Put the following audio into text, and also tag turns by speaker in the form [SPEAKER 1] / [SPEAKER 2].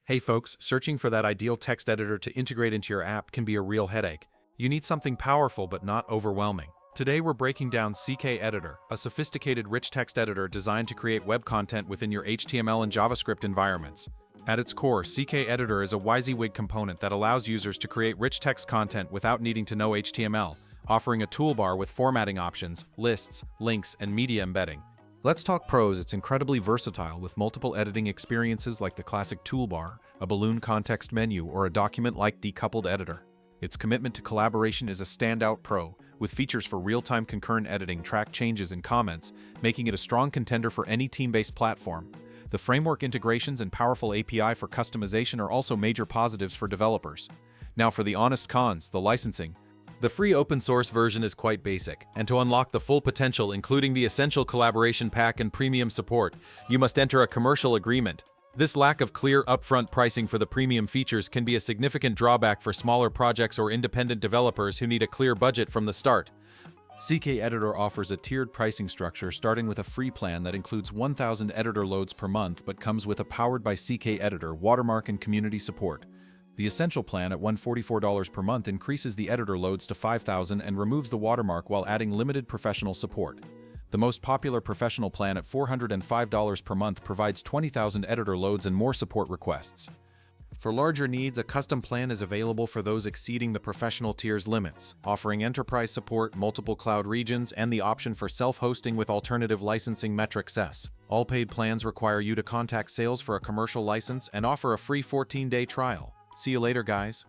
[SPEAKER 1] Hey folks, searching for that ideal text editor to integrate into your app can be a real headache. You need something powerful but not overwhelming. Today we're breaking down Ckeditor, a sophisticated rich text editor designed to create web content within your HTML and JavaScript environments. At its core, Ckeditor is a WYSIWYG component that allows users to create rich text content without needing to know HTML, offering a toolbar with formatting options, lists, links, and media embedding. Let's talk pros. It's incredibly versatile with multiple editing experiences like the classic toolbar, a balloon context menu, or a document-like decoupled editor. Its commitment to collaboration is a standout pro, with features for real-time concurrent editing, track changes, and comments, making it a strong contender for any team-based platform. The framework integrations and powerful API for customization are also major positives for developers. Now for the honest cons, the licensing. The free open-source version is quite basic, and to unlock the full potential, including the essential collaboration pack and premium support, you must enter a commercial agreement. This lack of clear upfront pricing for the premium features can be a significant drawback for smaller projects or independent developers who need a clear budget from the start. Ckeditor offers a tiered pricing structure starting with a free plan that includes 1,000 editor loads per month but comes with a powered by Ckeditor watermark and community support. The Essential plan at $144 per month increases the editor loads to 5,000 and removes the watermark while adding limited professional support. The most popular Professional plan at $405 per month provides 20,000 editor loads and more support requests. For larger needs, a custom plan is available for those exceeding the Professional tier's limits, offering enterprise support, multiple cloud regions, and the option for self-hosting with alternative licensing metrics S. All paid plans require you to contact sales for a commercial license and offer a free 14-day trial. See you later, guys.